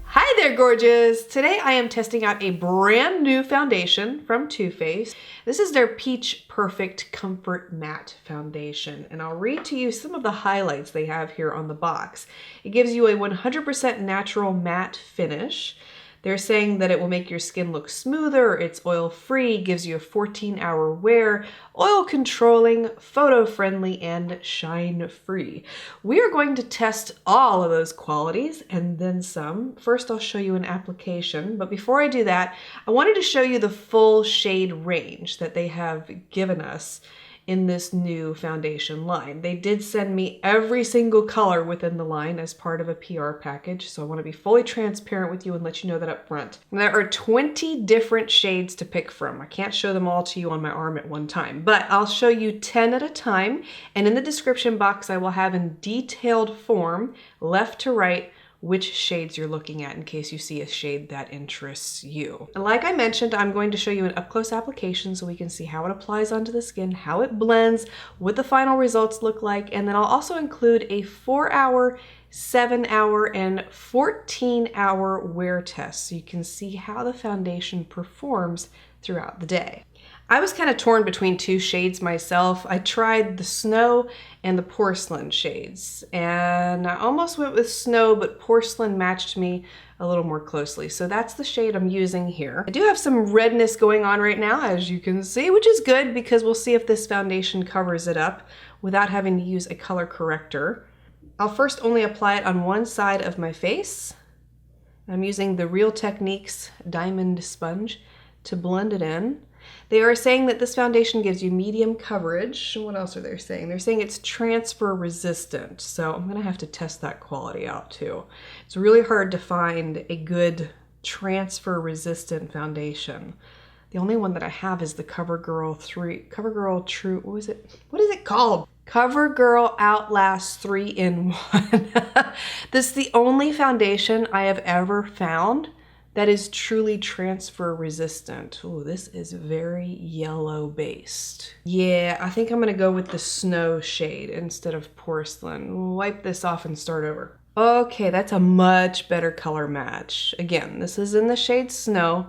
Hi there, gorgeous! Today I am testing out a brand new foundation from Too Faced. This is their Peach Perfect Comfort Matte Foundation, and I'll read to you some of the highlights they have here on the box. It gives you a 100% natural matte finish. They're saying that it will make your skin look smoother, it's oil-free, gives you a 14-hour wear, oil-controlling, photo-friendly, and shine-free. We are going to test all of those qualities and then some. First, I'll show you an application, but before I do that, I wanted to show you the full shade range that they have given us in this new foundation line. They did send me every single color within the line as part of a PR package, so I want to be fully transparent with you and let you know that up front. There are 20 different shades to pick from. I can't show them all to you on my arm at one time, but I'll show you 10 at a time, and in the description box I will have in detailed form, left to right, which shades you're looking at in case you see a shade that interests you. And like I mentioned, I'm going to show you an up-close application so we can see how it applies onto the skin, how it blends, what the final results look like, and then I'll also include a 4-hour, 7-hour, and 14-hour wear test so you can see how the foundation performs throughout the day. I was kind of torn between two shades myself. I tried the Snow and the Porcelain shades, and I almost went with Snow, but Porcelain matched me a little more closely. So that's the shade I'm using here. I do have some redness going on right now, as you can see, which is good because we'll see if this foundation covers it up without having to use a color corrector. I'll first only apply it on one side of my face. I'm using the Real Techniques Diamond Sponge to blend it in. They are saying that this foundation gives you medium coverage. What else are they saying? They're saying it's transfer resistant. So I'm gonna have to test that quality out too. It's really hard to find a good transfer resistant foundation. The only one that I have is the CoverGirl True, what is it called? CoverGirl Outlast 3-in-1. This is the only foundation I have ever found that is truly transfer resistant. Oh, this is very yellow based. Yeah, I think I'm gonna go with the Snow shade instead of Porcelain. Wipe this off and start over. Okay, that's a much better color match. Again, this is in the shade Snow.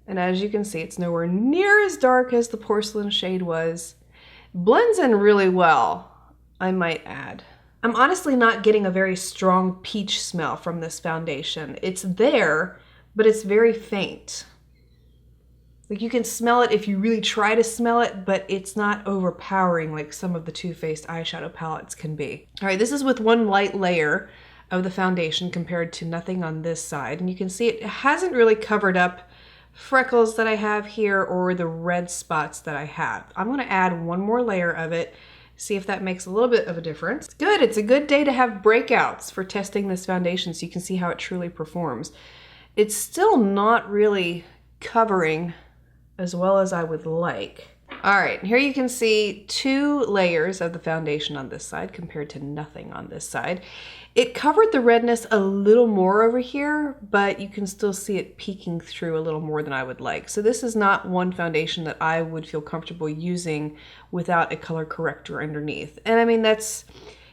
And as you can see, it's nowhere near as dark as the Porcelain shade was. Blends in really well, I might add. I'm honestly not getting a very strong peach smell from this foundation. It's there, but it's very faint. Like you can smell it if you really try to smell it, but it's not overpowering like some of the Too Faced eyeshadow palettes can be. All right, this is with one light layer of the foundation compared to nothing on this side. And you can see it hasn't really covered up freckles that I have here or the red spots that I have. I'm gonna add one more layer of it, see if that makes a little bit of a difference. Good, it's a good day to have breakouts for testing this foundation so you can see how it truly performs. It's still not really covering as well as I would like. All right, here you can see 2 layers of the foundation on this side compared to nothing on this side. It covered the redness a little more over here, but you can still see it peeking through a little more than I would like. So this is not one foundation that I would feel comfortable using without a color corrector underneath. And I mean, that's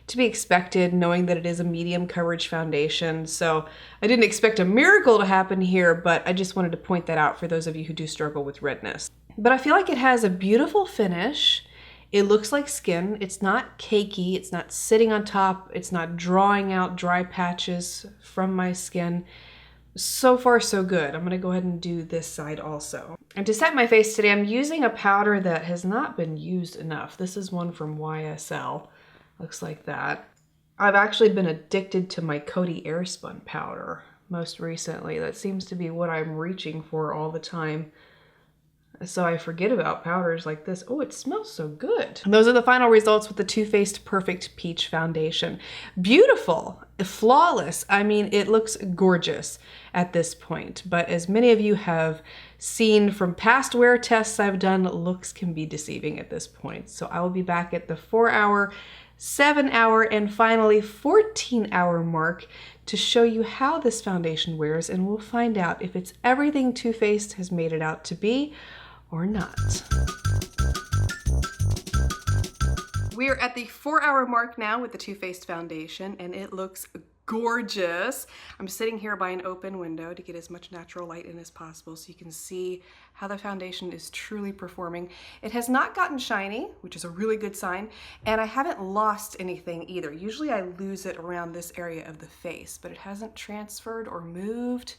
to be expected knowing that it is a medium coverage foundation. So I didn't expect a miracle to happen here, but I just wanted to point that out for those of you who do struggle with redness. But I feel like it has a beautiful finish. It looks like skin. It's not cakey. It's not sitting on top. It's not drawing out dry patches from my skin. So far, so good. I'm gonna go ahead and do this side also. And to set my face today, I'm using a powder that has not been used enough. This is one from YSL. Looks like that. I've actually been addicted to my Coty Airspun powder most recently. That seems to be what I'm reaching for all the time. So I forget about powders like this. Oh, it smells so good. And those are the final results with the Too Faced Perfect Peach Foundation. Beautiful, flawless. I mean, it looks gorgeous at this point, but as many of you have seen from past wear tests I've done, looks can be deceiving at this point. So I will be back at the 4-hour, 7-hour, and finally 14-hour mark to show you how this foundation wears, and we'll find out if it's everything Too Faced has made it out to be or not. We're at the 4-hour mark now with the Too Faced foundation, and it looks gorgeous. I'm sitting here by an open window to get as much natural light in as possible so you can see how the foundation is truly performing. It has not gotten shiny, which is a really good sign, and I haven't lost anything either. Usually I lose it around this area of the face, but it hasn't transferred or moved.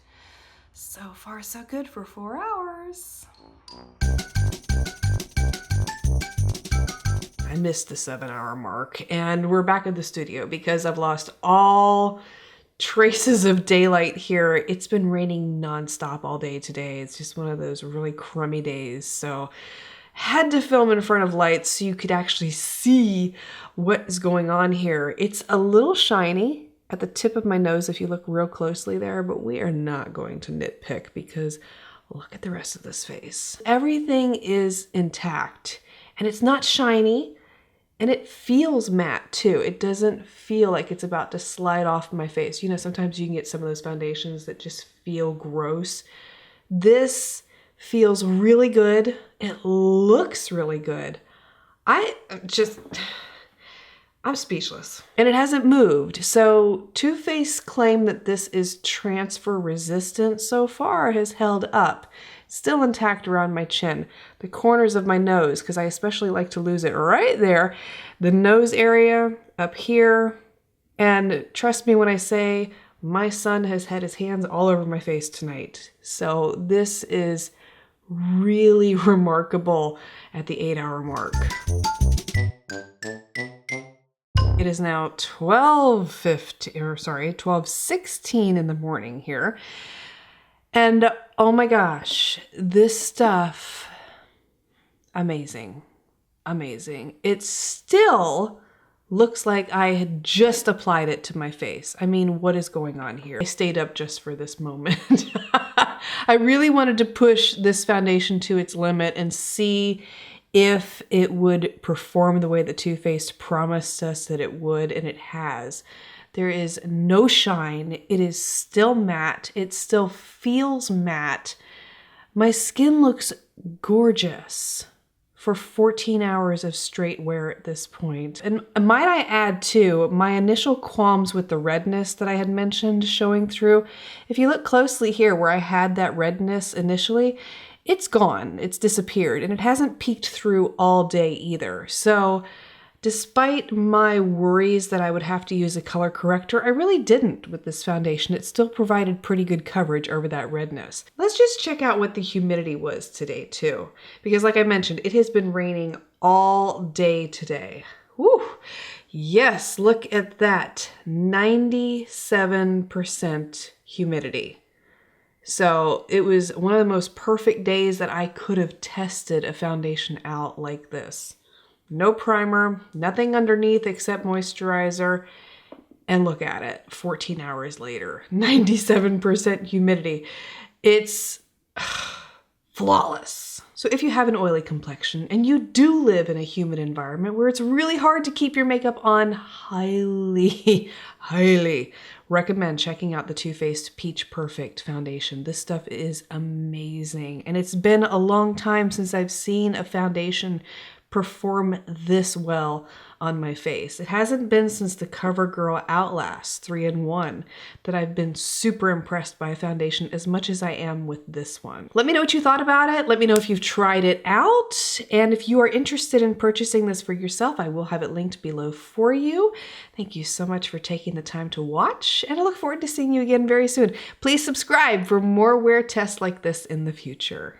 So far, so good for 4 hours. I missed the 7-hour mark, and we're back at the studio because I've lost all traces of daylight here. It's been raining nonstop all day today. It's just one of those really crummy days. So had to film in front of lights so you could actually see what is going on here. It's a little shiny at the tip of my nose if you look real closely there, but we are not going to nitpick because look at the rest of this face. Everything is intact and it's not shiny. And it feels matte too. It doesn't feel like it's about to slide off my face. You know, sometimes you can get some of those foundations that just feel gross. This feels really good. It looks really good. I'm speechless. And it hasn't moved. So Too Faced claim that this is transfer resistant so far has held up. Still intact around my chin, the corners of my nose, because I especially like to lose it right there, the nose area up here. And trust me when I say my son has had his hands all over my face tonight. So this is really remarkable at the 8-hour mark. It is now 12:16 in the morning here. And oh my gosh, this stuff, amazing, amazing. It still looks like I had just applied it to my face. I mean, what is going on here? I stayed up just for this moment. I really wanted to push this foundation to its limit and see if it would perform the way that Too Faced promised us that it would, and it has. There is no shine. It is still matte. It still feels matte. My skin looks gorgeous for 14 hours of straight wear at this point. And might I add too, my initial qualms with the redness that I had mentioned showing through, if you look closely here where I had that redness initially, it's gone. It's disappeared, and it hasn't peeked through all day either. So despite my worries that I would have to use a color corrector, I really didn't with this foundation. It still provided pretty good coverage over that redness. Let's just check out what the humidity was today too, because like I mentioned, it has been raining all day today. Woo! Yes, look at that, 97% humidity. So it was one of the most perfect days that I could have tested a foundation out like this. No primer, nothing underneath except moisturizer. And look at it, 14 hours later, 97% humidity. It's flawless. So if you have an oily complexion and you do live in a humid environment where it's really hard to keep your makeup on, highly recommend checking out the Too Faced Peach Perfect foundation. This stuff is amazing. And it's been a long time since I've seen a foundation perform this well on my face. It hasn't been since the CoverGirl Outlast 3-in-1 that I've been super impressed by a foundation as much as I am with this one. Let me know what you thought about it. Let me know if you've tried it out. And if you are interested in purchasing this for yourself, I will have it linked below for you. Thank you so much for taking the time to watch, and I look forward to seeing you again very soon. Please subscribe for more wear tests like this in the future.